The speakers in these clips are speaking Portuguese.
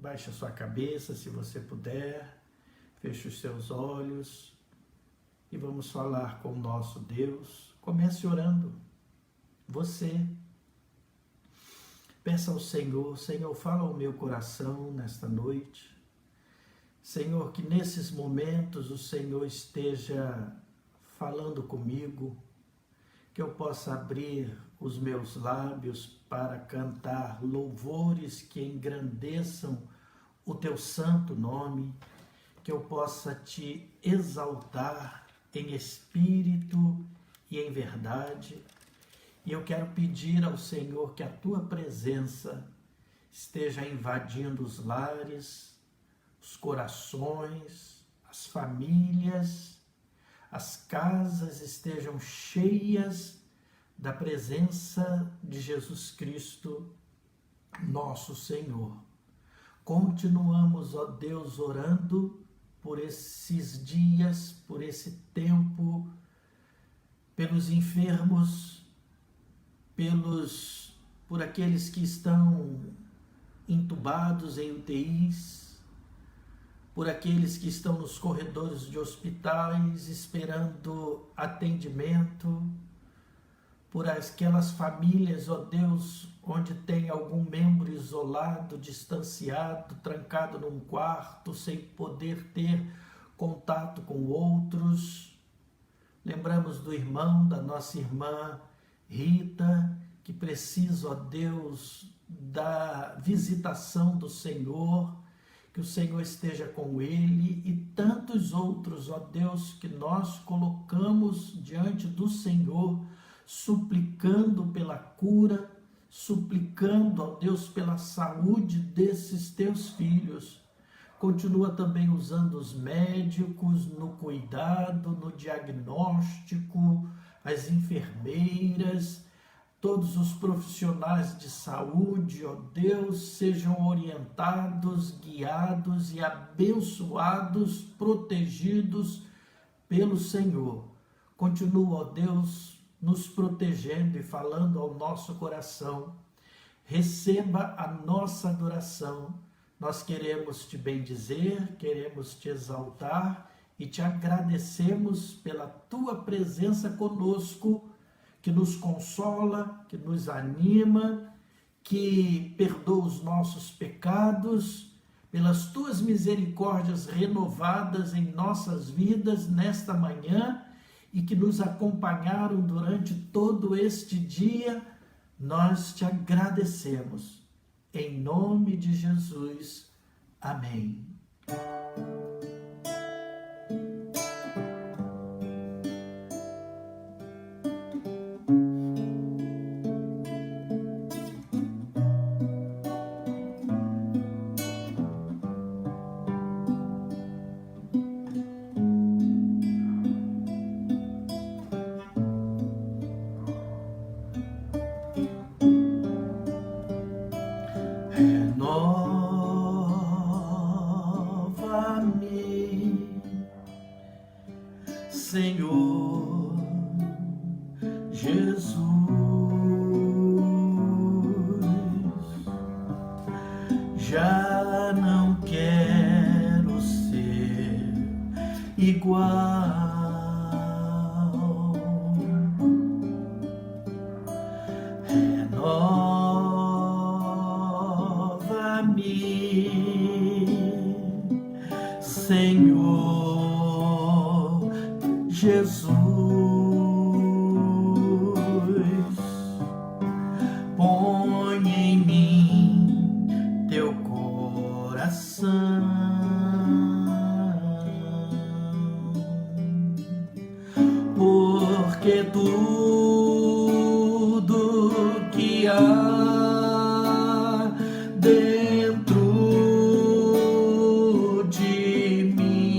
baixe a sua cabeça, se você puder, feche os seus olhos e vamos falar com o nosso Deus. Comece orando. Você, peça ao Senhor, Senhor, fala ao meu coração nesta noite. Senhor, que nesses momentos o Senhor esteja falando comigo, que eu possa abrir os meus lábios para cantar louvores que engrandeçam o teu santo nome, que eu possa te exaltar em espírito e em verdade. E eu quero pedir ao Senhor que a tua presença esteja invadindo os lares, os corações, as famílias, as casas estejam cheias da presença de Jesus Cristo, nosso Senhor. Continuamos, ó Deus, orando por esses dias, por esse tempo, pelos enfermos, por aqueles que estão entubados em UTIs, por aqueles que estão nos corredores de hospitais esperando atendimento, por aquelas famílias, ó Deus, onde tem algum membro isolado, distanciado, trancado num quarto, sem poder ter contato com outros. Lembramos do irmão, da nossa irmã Rita, que precisa, ó Deus, da visitação do Senhor, que o Senhor esteja com ele e tantos outros, ó Deus, que nós colocamos diante do Senhor, suplicando pela cura, suplicando, ó Deus, pela saúde desses teus filhos. Continua também usando os médicos no cuidado, no diagnóstico, as enfermeiras, todos os profissionais de saúde, ó Deus, sejam orientados, guiados e abençoados, protegidos pelo Senhor. Continua, ó Deus, nos protegendo e falando ao nosso coração. Receba a nossa adoração. Nós queremos te bendizer, queremos te exaltar e te agradecemos pela tua presença conosco, que nos consola, que nos anima, que perdoa os nossos pecados, pelas tuas misericórdias renovadas em nossas vidas nesta manhã e que nos acompanharam durante todo este dia. Nós te agradecemos. Em nome de Jesus. Amém. Renova-me, Senhor Jesus, já não quero ser igual. Senhor Jesus, põe em mim teu coração, porque tudo que há dentro de mim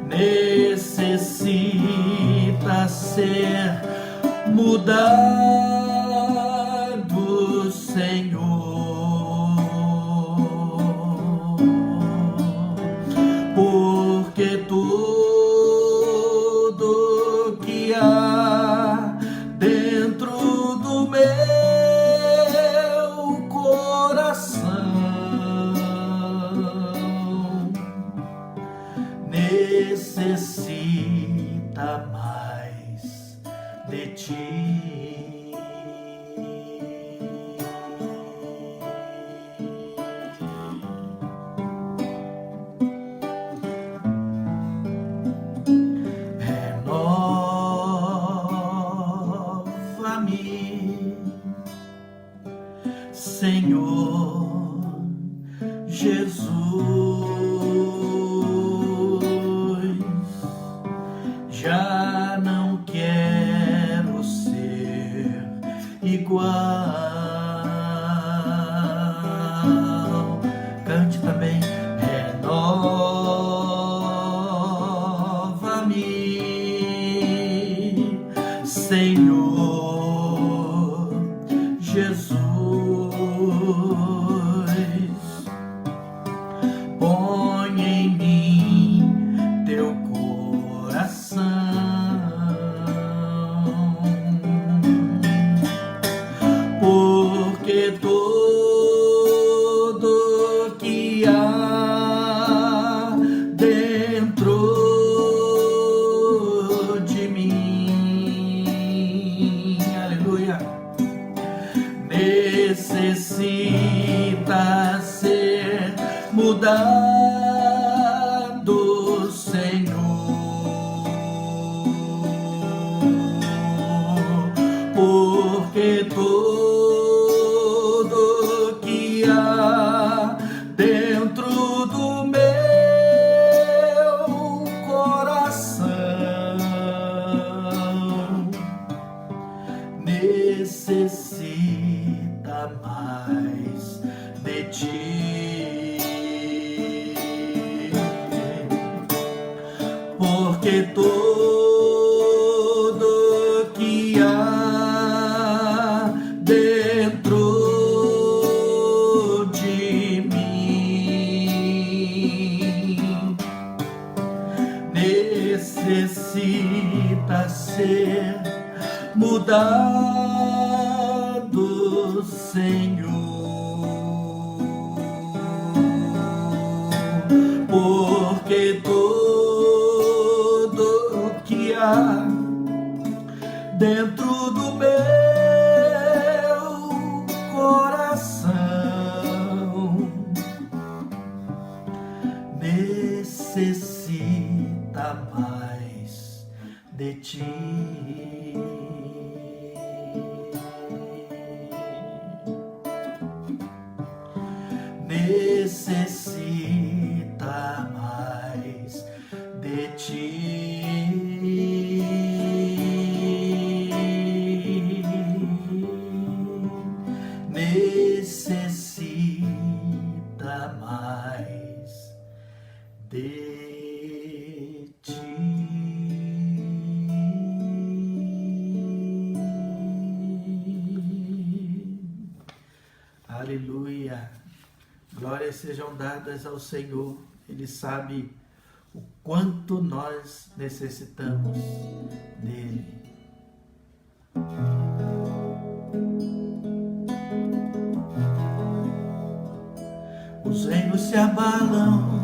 necessita ser mudado, Senhor, porque tudo que há dentro do meu necessita mais de ti. Renova-me, Senhor Jesus. Já não quero ser igual. Cante também. Renova-me, Senhor Jesus. Põe em mim teu coração, porque tudo que há dentro de mim, aleluia, necessita ser mudado, Senhor, porque tudo que há dentro do meu coração necessita mais de ti, porque tudo que há dentro de mim necessita ser mudado, Senhor, porque tudo que há dentro do meu coração necessita mais de ti. Necessita mais de ti. Necessita mais de ti. Aleluia. Glórias sejam dadas ao Senhor. Ele sabe o quanto nós necessitamos dele. Os reinos se abalam,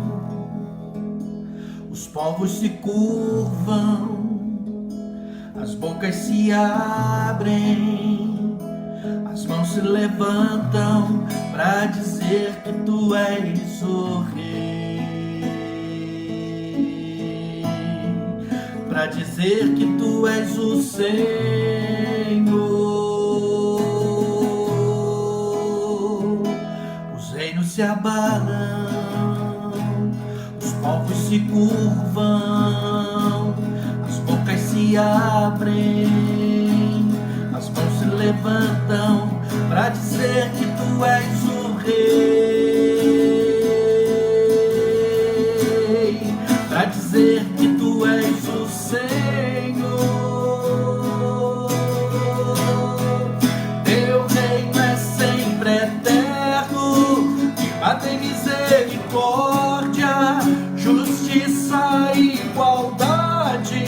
os povos se curvam, as bocas se abrem, as mãos se levantam para dizer que tu és o Rei, para dizer que tu és o Senhor. Os reinos se abalam, os povos se curvam, as bocas se abrem, as mãos se levantam para dizer que tu és o Rei, para dizer que tu és o Senhor. Teu reino é sempre eterno, viva tem misericórdia, justiça e igualdade,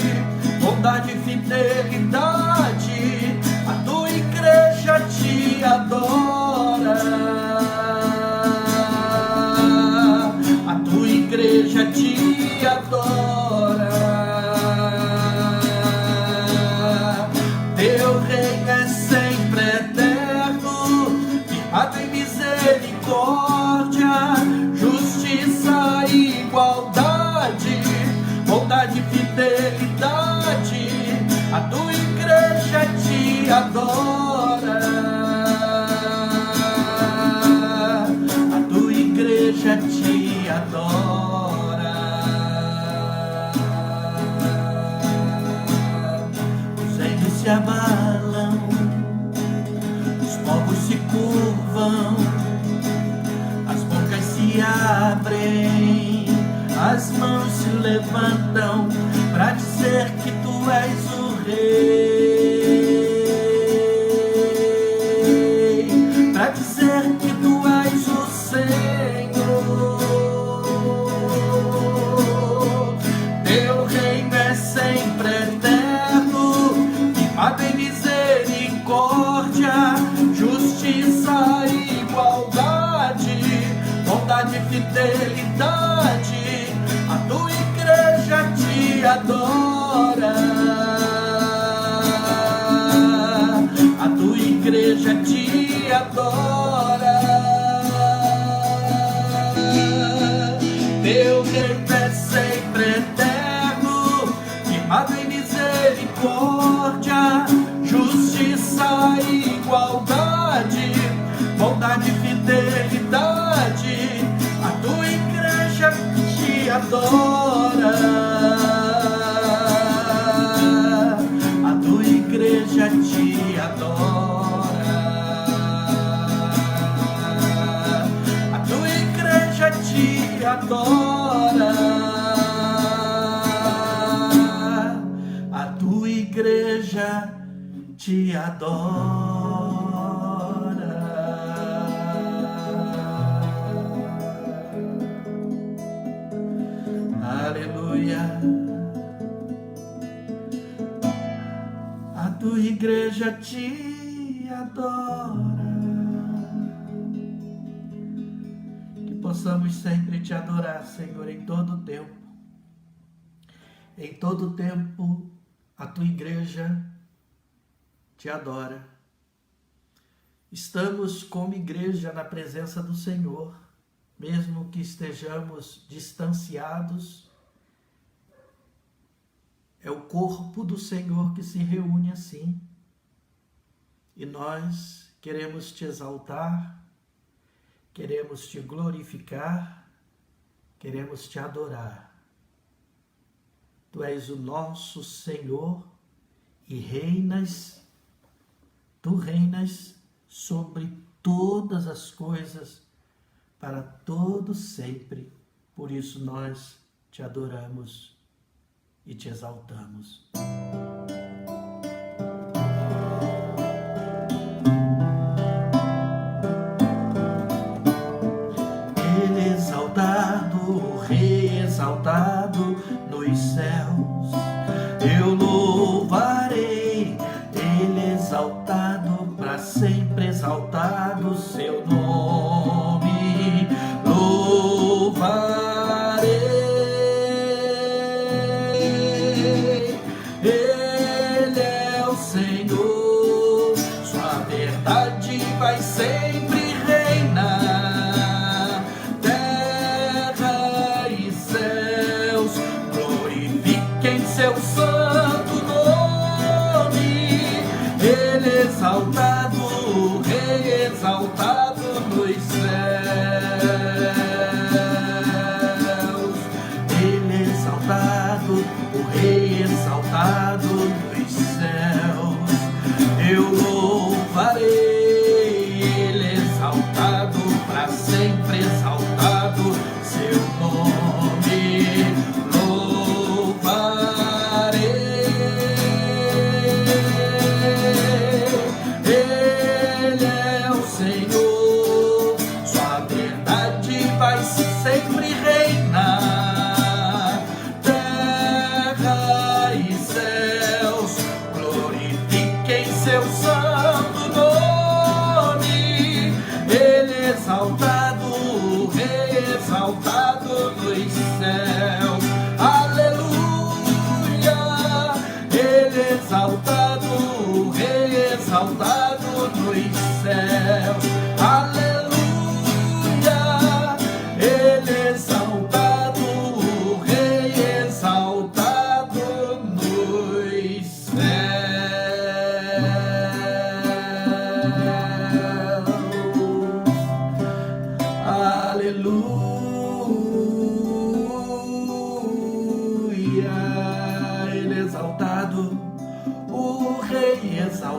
bondade e fidelidade. A tua igreja te adora, a tua igreja te adora. igualdade, bondade e fidelidade. A tua igreja te adora, a tua igreja te adora. Os reinos se abalam, os povos se curvam, as bocas se abrem, as mãos se levantam para dizer que tu és o Rei, para dizer que tu és o Senhor. Teu reino é sempre eterno, firmado em misericórdia, justiça e igualdade, bondade e fidelidade. A tua igreja te adora, a tua igreja te adora. Teu reino é sempre eterno, firmado em misericórdia, justiça e igualdade, bondade e fidelidade. A tua igreja te adora, a tua igreja te adora, a tua igreja te adora, a tua igreja te adora. Aleluia. A tua igreja te adora. Que possamos sempre te adorar, Senhor, em todo o tempo. Em todo o tempo, a tua igreja te adora. Estamos como igreja na presença do Senhor, mesmo que estejamos distanciados. É o corpo do Senhor que se reúne assim. E nós queremos te exaltar, queremos te glorificar, queremos te adorar. Tu és o nosso Senhor e tu reinas sobre todas as coisas, para todo sempre. Por isso nós te adoramos e te exaltamos. Ele exaltado, o Rei exaltado nos céus, eu louvarei. Ele exaltado, para sempre exaltado seu nome, louvarei. Ele é o Senhor, sua verdade vai sempre reinar. Terra e céus glorifiquem seu santo nome. Ele exaltado, o Rei exaltado nos céus. Ele exaltado, o Rei exaltado nos céus. Eu louvarei. Ele exaltado, para sempre exaltado seu nome, louvarei. Ele é o Senhor, sua verdade vai sempre reinar. Terra e céus glorifiquem seu santo nome.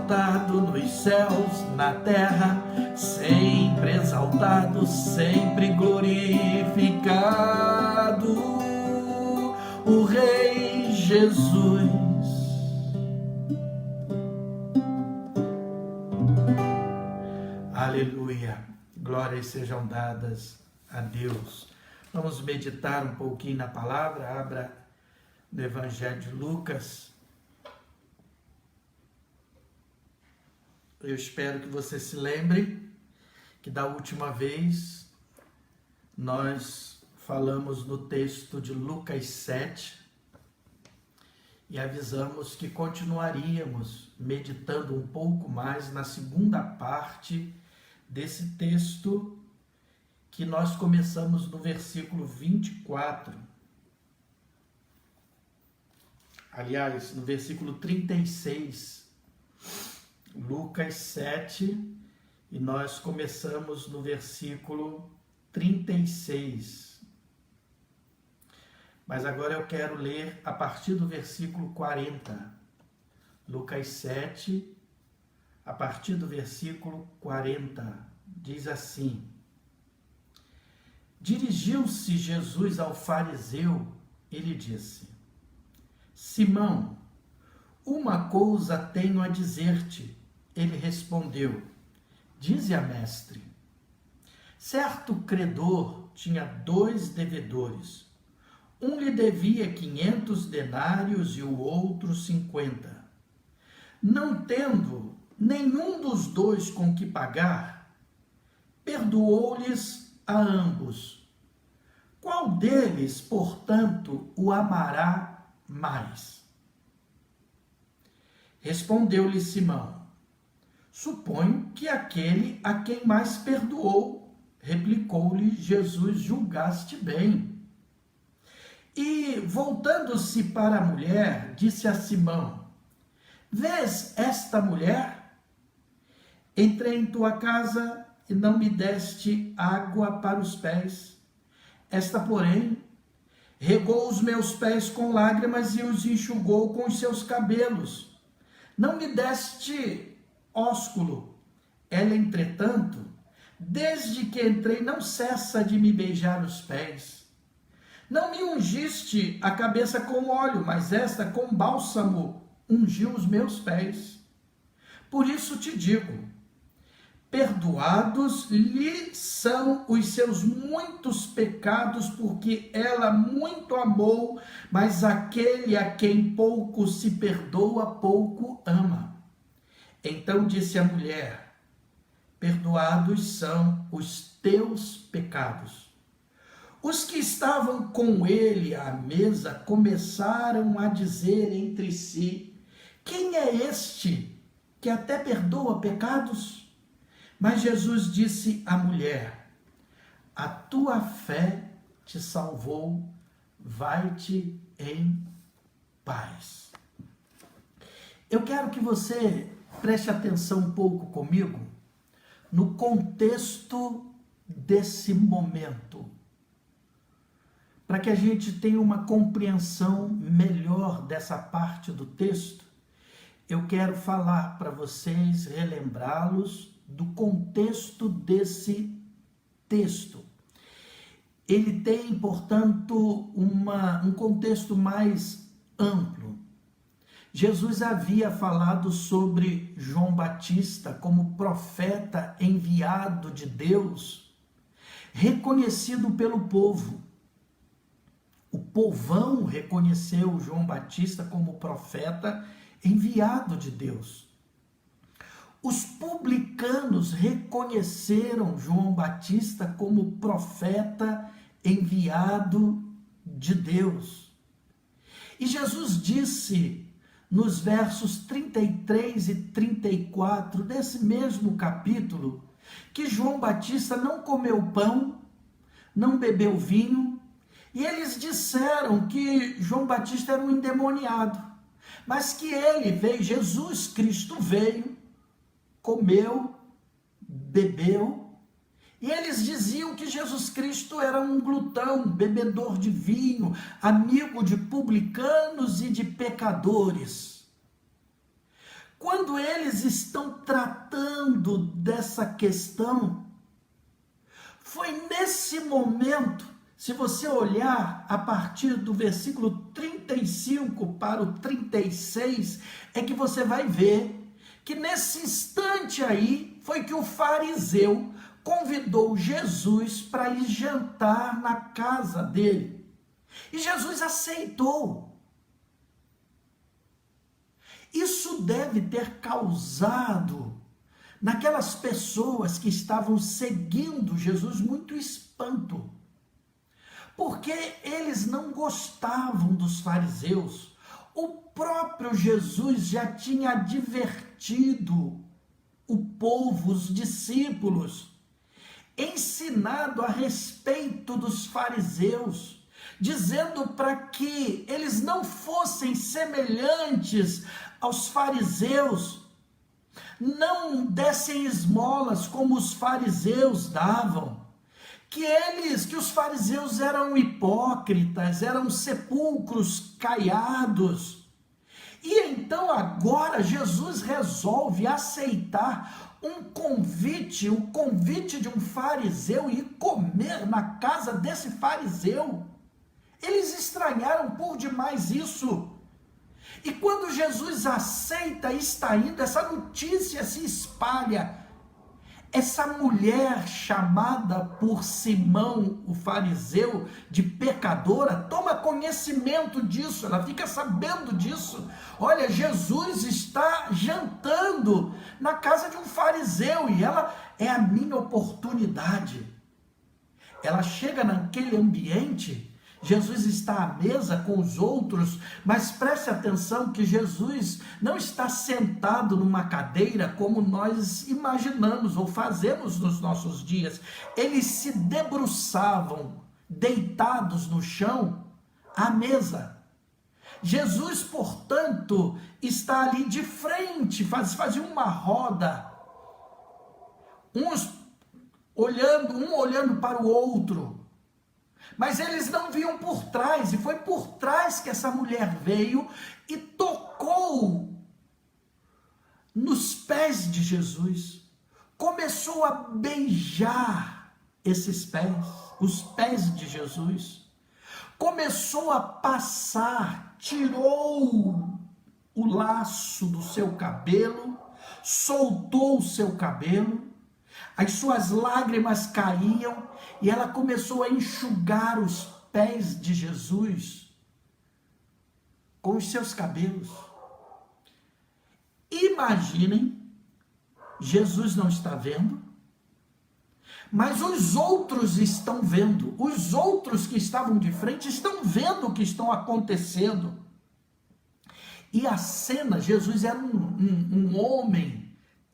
exaltado nos céus, na terra, sempre exaltado, sempre glorificado, o Rei Jesus. Aleluia, glórias sejam dadas a Deus. Vamos meditar um pouquinho na palavra. Abra no Evangelho de Lucas. Eu espero que você se lembre que da última vez nós falamos no texto de Lucas 7 e avisamos que continuaríamos meditando um pouco mais na segunda parte desse texto, que nós começamos no versículo 24. Aliás, no versículo 36. Lucas 7, e nós começamos no versículo 36. Mas agora eu quero ler a partir do versículo 40. Lucas 7, a partir do versículo 40, diz assim: Dirigiu-se Jesus ao fariseu e lhe disse: Simão, uma coisa tenho a dizer-te. Ele respondeu: Dize-a, mestre. Certo credor tinha 2 devedores. Um lhe devia 500 denários e o outro 50. Não tendo nenhum dos 2 com que pagar, perdoou-lhes a ambos. Qual deles, portanto, o amará mais? Respondeu-lhe Simão: Suponho que aquele a quem mais perdoou. Replicou-lhe Jesus: Julgaste bem. E, voltando-se para a mulher, disse a Simão: Vês esta mulher? Entrei em tua casa e não me deste água para os pés. Esta, porém, regou os meus pés com lágrimas e os enxugou com os seus cabelos. Não me deste ósculo. Ela, entretanto, desde que entrei, não cessa de me beijar os pés. Não me ungiste a cabeça com óleo, mas esta com bálsamo ungiu os meus pés. Por isso te digo, perdoados lhe são os seus muitos pecados, porque ela muito amou, mas aquele a quem pouco se perdoa, pouco ama. Então disse a mulher: Perdoados são os teus pecados. Os que estavam com ele à mesa começaram a dizer entre si: Quem é este que até perdoa pecados? Mas Jesus disse à mulher: A tua fé te salvou, vai-te em paz. Eu quero que você preste atenção um pouco comigo no contexto desse momento, para que a gente tenha uma compreensão melhor dessa parte do texto. Eu quero falar para vocês, relembrá-los do contexto desse texto. Ele tem, portanto, um contexto mais amplo. Jesus havia falado sobre João Batista como profeta enviado de Deus, reconhecido pelo povo. O povão reconheceu João Batista como profeta enviado de Deus. Os publicanos reconheceram João Batista como profeta enviado de Deus. E Jesus disse nos versos 33 e 34 desse mesmo capítulo que João Batista não comeu pão, não bebeu vinho, e eles disseram que João Batista era um endemoniado, mas que ele veio, Jesus Cristo veio, comeu, bebeu, e eles diziam que Jesus Cristo era um glutão, bebedor de vinho, amigo de publicanos e de pecadores. quando eles estão tratando dessa questão, foi nesse momento, se você olhar a partir do versículo 35 para o 36, é que você vai ver que nesse instante aí foi que o fariseu convidou Jesus para ir jantar na casa dele. E Jesus aceitou. Isso deve ter causado naquelas pessoas que estavam seguindo Jesus muito espanto, porque eles não gostavam dos fariseus. O próprio Jesus já tinha advertido o povo, os discípulos, ensinado a respeito dos fariseus, dizendo para que eles não fossem semelhantes aos fariseus, não dessem esmolas como os fariseus davam, que os fariseus eram hipócritas, eram sepulcros caiados. E então agora Jesus resolve aceitar um convite, o convite de um fariseu, e comer na casa desse fariseu. Eles estranharam por demais isso. E quando Jesus aceita e está indo, essa notícia se espalha. Essa mulher chamada por Simão, o fariseu, de pecadora, toma conhecimento disso, ela fica sabendo disso. Olha, Jesus está jantando na casa de um fariseu e ela é a minha oportunidade. Ela chega naquele ambiente. Jesus está à mesa com os outros, mas preste atenção que Jesus não está sentado numa cadeira como nós imaginamos ou fazemos nos nossos dias. Eles se debruçavam, deitados no chão, à mesa. Jesus, portanto, está ali de frente, fazia uma roda, um olhando para o outro. Mas eles não viam por trás, e foi por trás que essa mulher veio e tocou nos pés de Jesus. Começou a beijar esses pés, os pés de Jesus. Começou a passar, tirou o laço do seu cabelo, soltou o seu cabelo, as suas lágrimas caíam e ela começou a enxugar os pés de Jesus com os seus cabelos. Imaginem, Jesus não está vendo, mas os outros estão vendo. Os outros que estavam de frente estão vendo o que está acontecendo. E a cena, Jesus era um homem,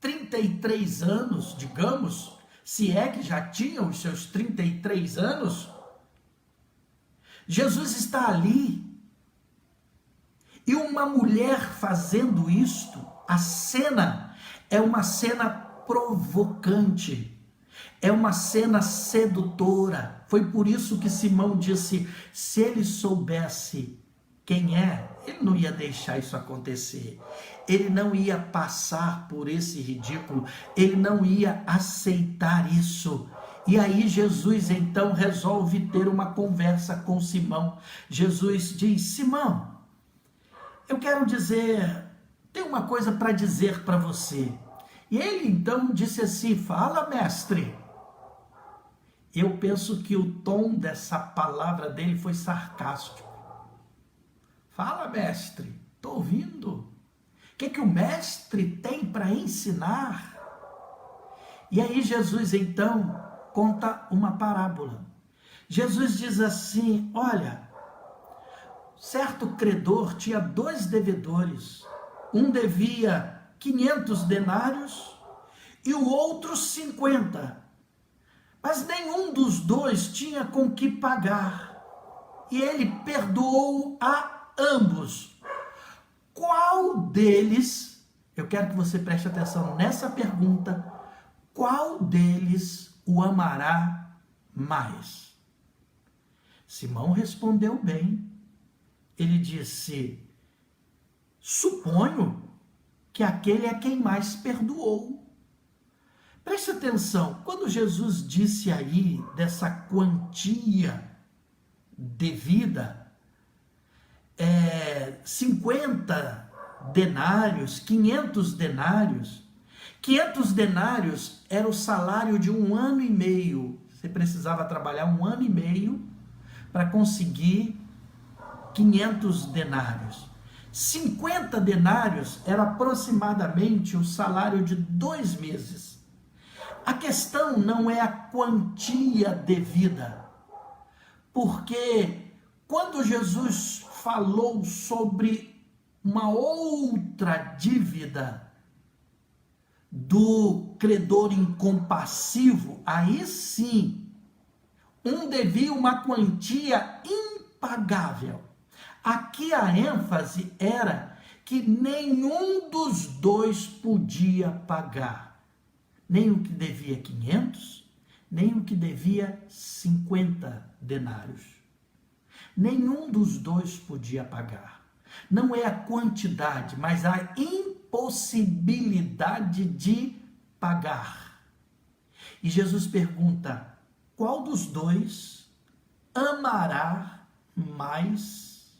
33 anos, digamos, se é que já tinha os seus 33 anos, Jesus está ali, e uma mulher fazendo isto, a cena é uma cena provocante, é uma cena sedutora. Foi por isso que Simão disse, se ele soubesse quem é, ele não ia deixar isso acontecer, ele não ia passar por esse ridículo, ele não ia aceitar isso. E aí Jesus então resolve ter uma conversa com Simão. Jesus diz, Simão, eu quero dizer, tem uma coisa para dizer para você. E ele então disse assim, fala, mestre. Eu penso que o tom dessa palavra dele foi sarcástico. Fala, mestre, estou ouvindo. O que o mestre tem para ensinar? E aí Jesus então conta uma parábola. Jesus diz assim, olha, certo credor tinha 2 devedores. Um devia 500 denários e o outro 50. Mas nenhum dos 2 tinha com que pagar. E ele perdoou a ambos. Qual deles, eu quero que você preste atenção nessa pergunta, qual deles o amará mais? Simão respondeu bem. Ele disse, suponho que aquele é quem mais perdoou. Preste atenção, quando Jesus disse aí dessa quantia devida, 50 denários, 500 denários. 500 denários era o salário de 1 ano e meio. Você precisava trabalhar 1 ano e meio para conseguir 500 denários. 50 denários era aproximadamente o salário de 2 meses. A questão não é a quantia devida, porque quando Jesus falou sobre uma outra dívida do credor incompassivo, aí sim, um devia uma quantia impagável. Aqui a ênfase era que nenhum dos dois podia pagar. Nem o que devia 500, nem o que devia 50 denários. Nenhum dos dois podia pagar. Não é a quantidade, mas a impossibilidade de pagar. E Jesus pergunta: qual dos dois amará mais?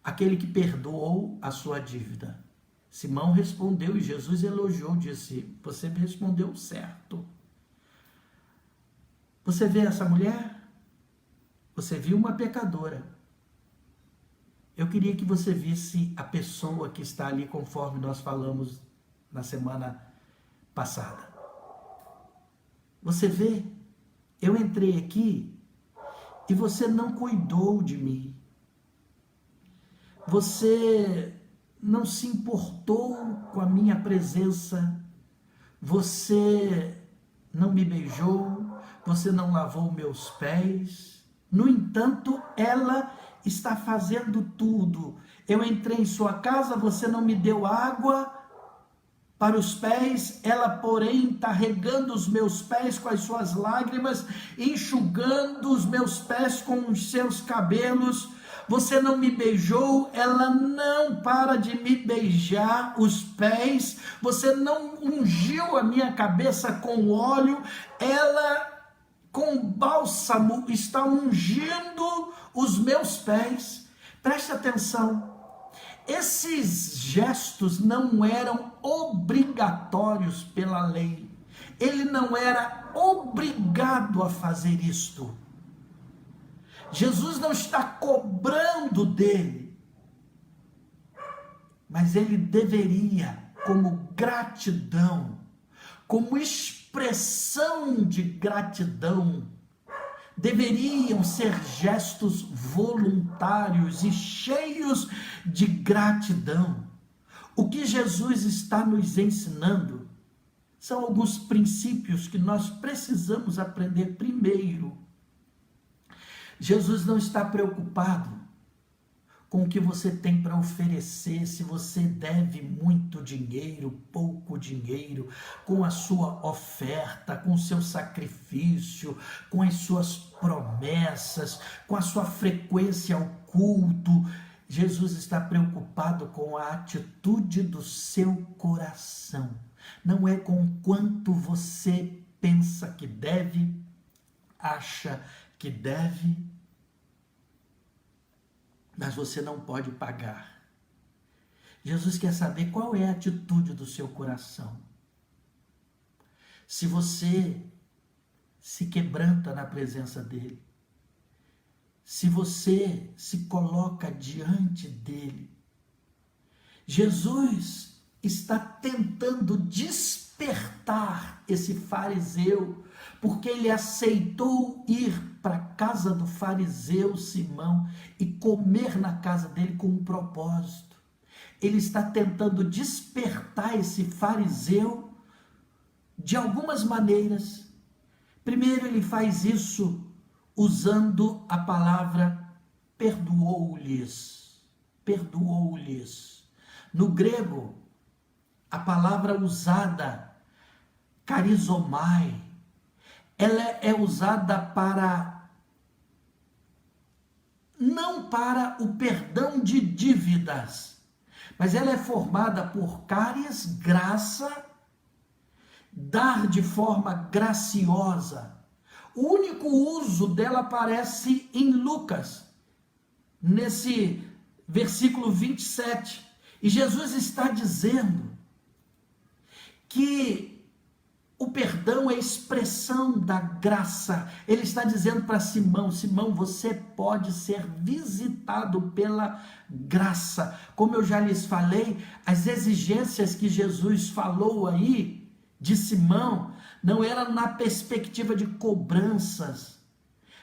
Aquele que perdoou a sua dívida. Simão respondeu e Jesus elogiou, disse: você me respondeu certo. Você vê essa mulher? Você viu uma pecadora. Eu queria que você visse a pessoa que está ali, conforme nós falamos na semana passada. Você vê, eu entrei aqui e você não cuidou de mim. Você não se importou com a minha presença. Você não me beijou, você não lavou meus pés. No entanto, ela está fazendo tudo. Eu entrei em sua casa, você não me deu água para os pés, ela, porém, está regando os meus pés com as suas lágrimas, enxugando os meus pés com os seus cabelos. Você não me beijou, ela não para de me beijar os pés. Você não ungiu a minha cabeça com óleo, ela com bálsamo está ungindo os meus pés. Preste atenção, esses gestos não eram obrigatórios pela lei. Ele não era obrigado a fazer isto. Jesus não está cobrando dele, mas ele deveria, como gratidão, como expressão de gratidão, deveriam ser gestos voluntários e cheios de gratidão. O que Jesus está nos ensinando são alguns princípios que nós precisamos aprender. Primeiro, Jesus não está preocupado com o que você tem para oferecer, se você deve muito dinheiro, pouco dinheiro, com a sua oferta, com o seu sacrifício, com as suas promessas, com a sua frequência ao culto. Jesus está preocupado com a atitude do seu coração. Não é com o quanto você pensa que deve, acha que deve, mas você não pode pagar. Jesus quer saber qual é a atitude do seu coração. Se você se quebranta na presença dele, se você se coloca diante dele. Jesus está tentando despertar esse fariseu, porque ele aceitou ir para a casa do fariseu Simão e comer na casa dele com um propósito. Ele está tentando despertar esse fariseu de algumas maneiras. Primeiro, ele faz isso usando a palavra perdoou-lhes. Perdoou-lhes. No grego, a palavra usada, carizomai, ela é usada para, não para o perdão de dívidas, mas ela é formada por caris, graça, dar de forma graciosa. O único uso dela aparece em Lucas, nesse versículo 27. E Jesus está dizendo que o perdão é expressão da graça. Ele está dizendo para Simão: Simão, você pode ser visitado pela graça. Como eu já lhes falei, as exigências que Jesus falou aí de Simão não eram na perspectiva de cobranças,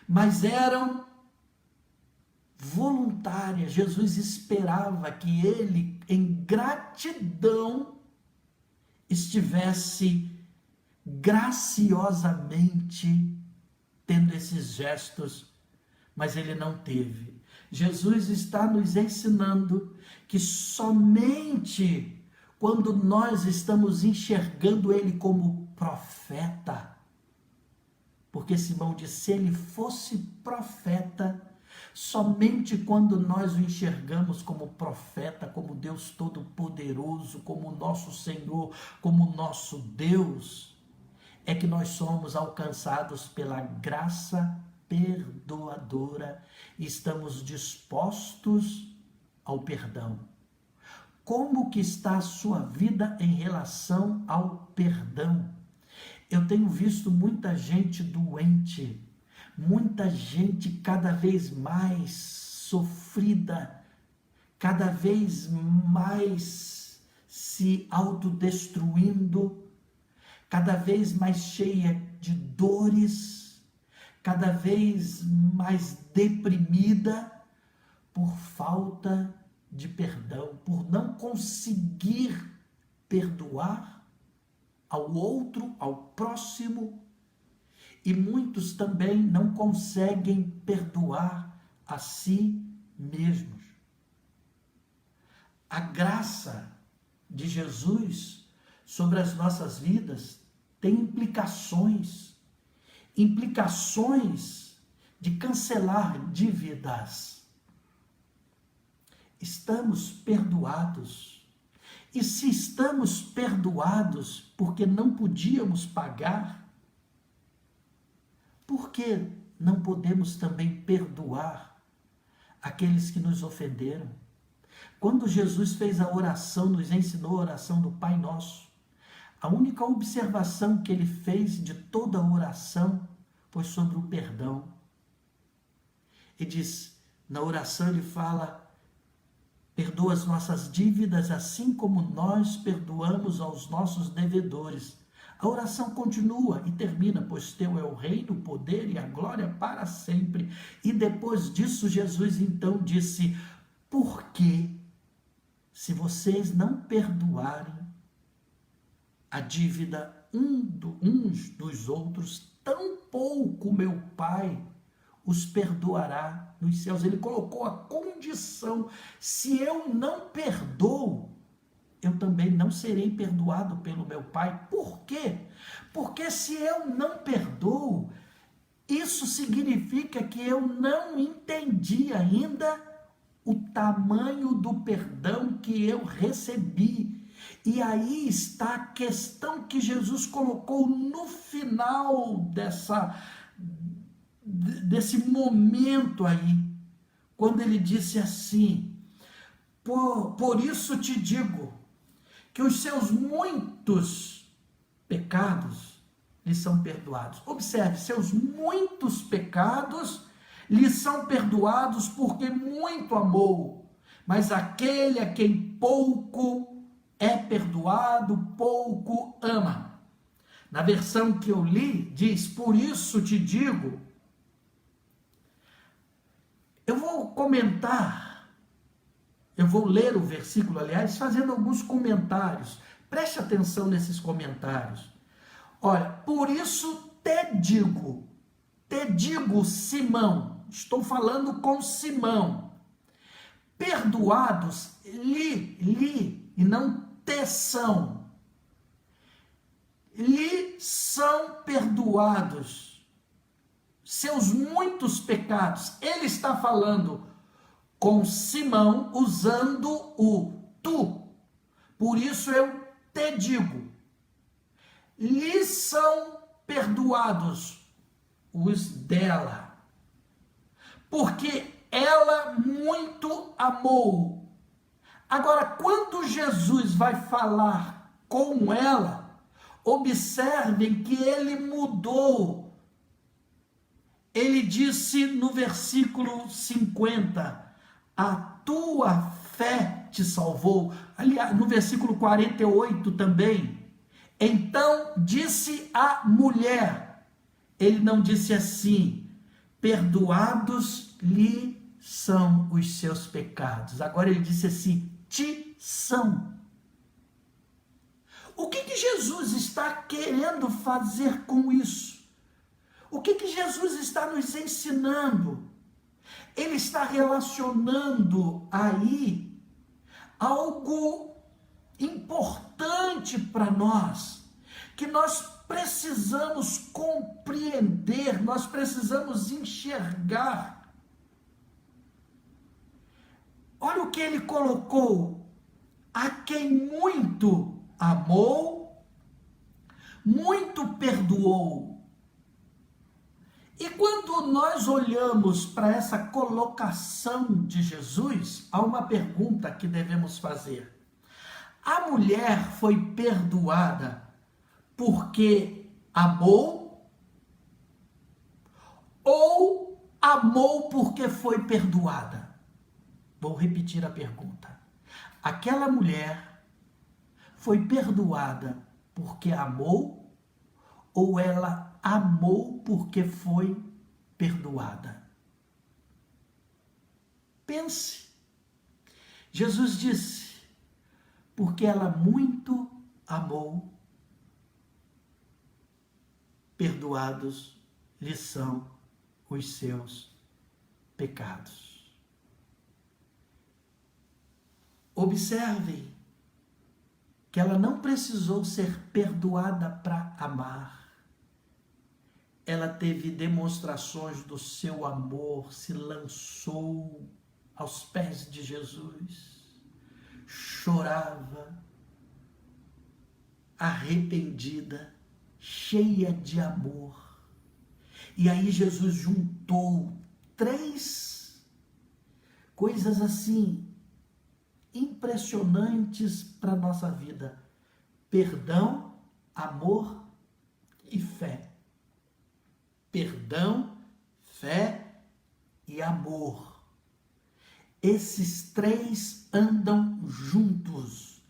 mas eram voluntárias. Jesus esperava que ele, em gratidão, estivesse graciosamente tendo esses gestos, mas ele não teve. Jesus está nos ensinando que somente quando nós estamos enxergando ele como profeta, porque Simão disse: se ele fosse profeta, somente quando nós o enxergamos como profeta, como Deus Todo-Poderoso, como nosso Senhor, como nosso Deus, é que nós somos alcançados pela graça perdoadora e estamos dispostos ao perdão. Como que está a sua vida em relação ao perdão? Eu tenho visto muita gente doente, muita gente cada vez mais sofrida, cada vez mais se autodestruindo, cada vez mais cheia de dores, cada vez mais deprimida por falta de perdão, por não conseguir perdoar ao outro, ao próximo. E muitos também não conseguem perdoar a si mesmos. A graça de Jesus sobre as nossas vidas tem implicações de cancelar dívidas. Estamos perdoados. E se estamos perdoados porque não podíamos pagar, por que não podemos também perdoar aqueles que nos ofenderam? Quando Jesus fez a oração, nos ensinou a oração do Pai Nosso, a única observação que ele fez de toda a oração foi sobre o perdão. E diz, na oração ele fala: perdoa as nossas dívidas assim como nós perdoamos aos nossos devedores. A oração continua e termina: pois teu é o reino, o poder e a glória para sempre. E depois disso Jesus então disse: porque se vocês não perdoarem a dívida uns dos outros, tampouco meu Pai os perdoará nos céus. Ele colocou a condição: se eu não perdoo, eu também não serei perdoado pelo meu Pai. Por quê? Porque se eu não perdoo, isso significa que eu não entendi ainda o tamanho do perdão que eu recebi. E aí está a questão que Jesus colocou no final desse momento aí, quando ele disse assim: por isso te digo que os seus muitos pecados lhe são perdoados. Observe, seus muitos pecados lhe são perdoados porque muito amou, mas aquele a quem pouco é perdoado, pouco ama. Na versão que eu li, diz: por isso te digo. Eu vou ler o versículo, aliás, fazendo alguns comentários. Preste atenção nesses comentários. Olha, por isso te digo, Simão, estou falando com Simão, perdoados e não te são, lhe são perdoados seus muitos pecados. Ele está falando com Simão usando o tu. Por isso eu te digo, lhes são perdoados os dela, porque ela muito amou. Agora, quando Jesus vai falar com ela, observem que ele mudou. Ele disse no versículo 50, a tua fé te salvou. Aliás, no versículo 48 também. Então disse a mulher, ele não disse assim, perdoados lhe são os seus pecados. Agora ele disse assim, te são. O que Jesus está querendo fazer com isso? O que Jesus está nos ensinando? Ele está relacionando aí algo importante para nós, que nós precisamos compreender, nós precisamos enxergar. Olha o que ele colocou, a quem muito amou, muito perdoou. E quando nós olhamos para essa colocação de Jesus, há uma pergunta que devemos fazer. A mulher foi perdoada porque amou ou amou porque foi perdoada? Vou repetir a pergunta. Aquela mulher foi perdoada porque amou ou ela amou porque foi perdoada? Pense. Jesus disse, porque ela muito amou, perdoados lhe são os seus pecados. Observem que ela não precisou ser perdoada para amar. Ela teve demonstrações do seu amor, se lançou aos pés de Jesus, chorava, arrependida, cheia de amor. E aí Jesus juntou 3 coisas assim, impressionantes para a nossa vida: perdão, amor e fé. Perdão, fé e amor. Esses 3 andam juntos.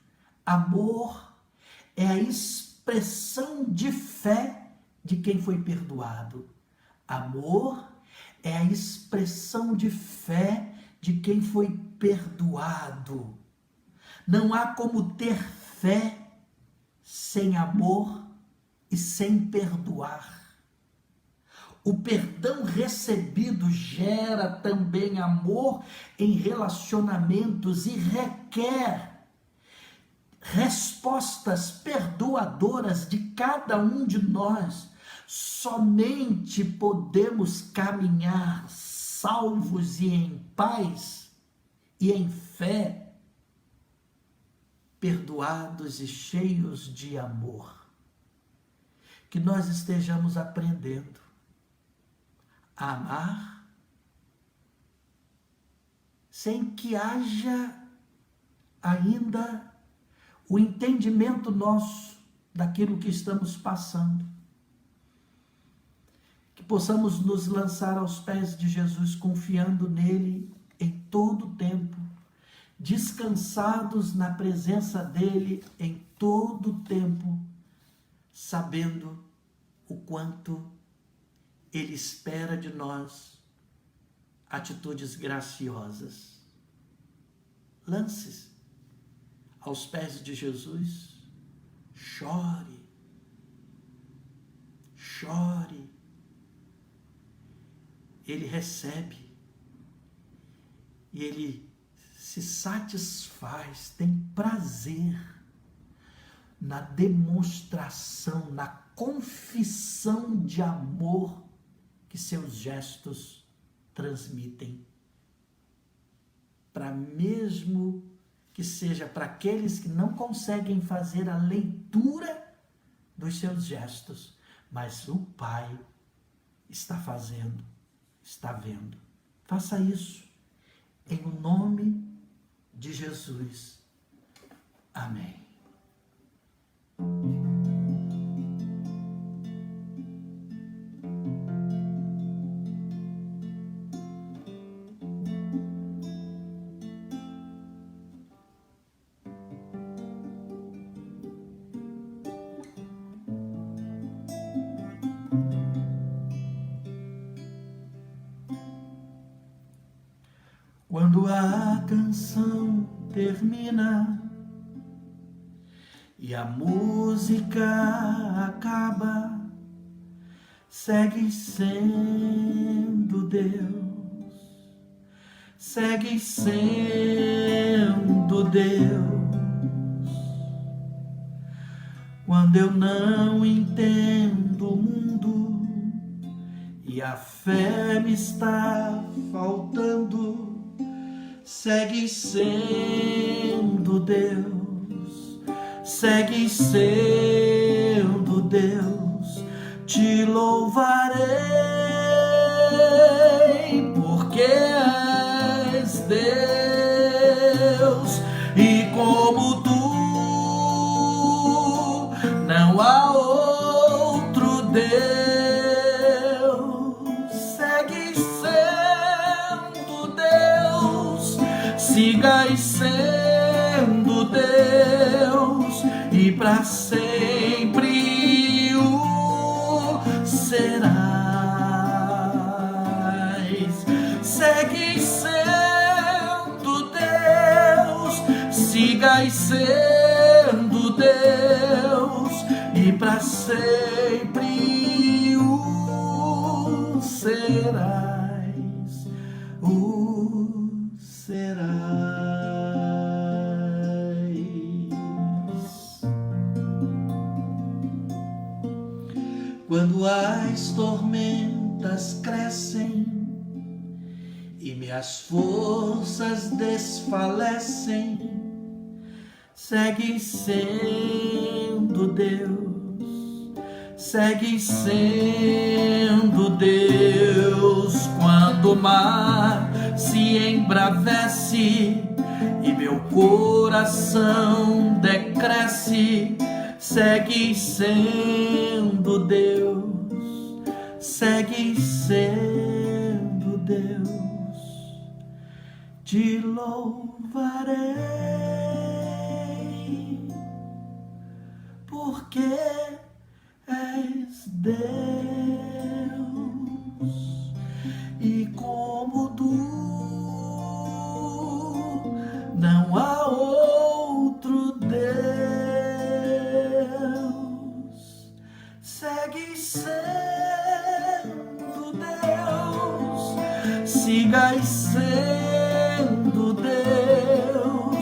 Amor é a expressão de fé de quem foi perdoado. Amor é a expressão de fé de quem foi perdoado. Não há como ter fé sem amor e sem perdoar. O perdão recebido gera também amor em relacionamentos e requer respostas perdoadoras de cada um de nós. Somente podemos caminhar salvos e em paz e em fé, perdoados e cheios de amor. Que nós estejamos aprendendo a amar sem que haja ainda o entendimento nosso daquilo que estamos passando. Que possamos nos lançar aos pés de Jesus, confiando nele em todo o tempo, descansados na presença dele em todo o tempo, sabendo o quanto ele espera de nós atitudes graciosas. Lance-se aos pés de Jesus, chore, chore. Ele recebe e ele se satisfaz, tem prazer na demonstração, na confissão de amor que seus gestos transmitem, para mesmo que que seja para aqueles que não conseguem fazer a leitura dos seus gestos, mas o Pai está fazendo, está vendo. Faça isso em nome de Jesus. Amém. Quando a canção termina e a música acaba, segue sendo Deus, segue sendo Deus. Quando eu não entendo o mundo e a fé me está faltando, segue sendo Deus, segue sendo Deus. Te louvarei, porque és Deus, e como tu não há outro Deus. Segue sendo Deus, sigas sendo Deus, e para sempre o serás. Segue sendo Deus, sigas sendo Deus, e para sempre o serás, o serás. Quando as tormentas crescem e minhas forças desfalecem, segue sendo Deus, segue sendo Deus. Quando o mar se embravece e meu coração decresce, segue sendo Deus, segue sendo Deus. Te louvarei, porque és Deus, e como tu não há outro Deus. Segue sendo Deus, sigas sendo Deus,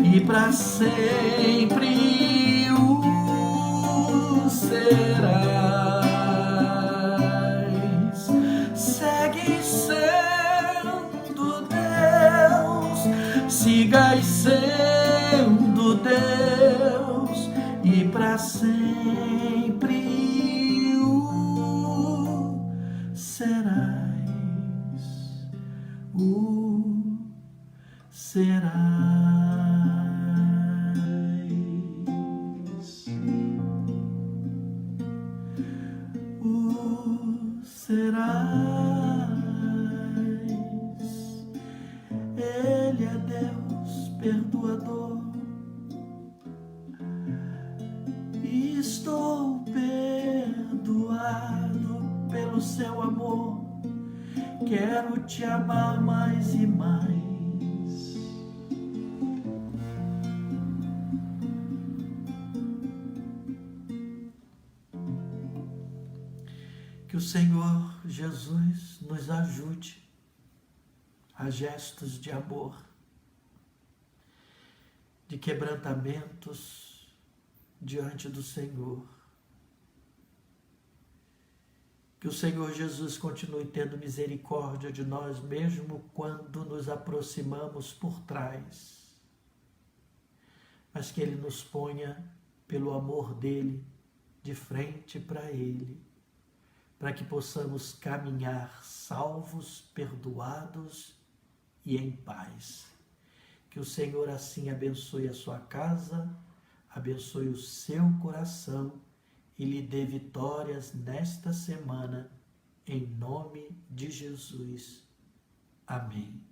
e para sempre o serás. Segue sendo Deus, sigas sendo Deus, e para sempre o serás, o serás. Serás. Ele é Deus perdoador, e estou perdoado pelo seu amor. Quero te amar mais e mais. Que o Senhor Jesus nos ajude a gestos de amor, de quebrantamentos diante do Senhor. Que o Senhor Jesus continue tendo misericórdia de nós, mesmo quando nos aproximamos por trás. mas que Ele nos ponha, pelo amor dEle, de frente para Ele, para que possamos caminhar salvos, perdoados e em paz. Que o Senhor assim abençoe a sua casa, abençoe o seu coração e lhe dê vitórias nesta semana, em nome de Jesus. Amém.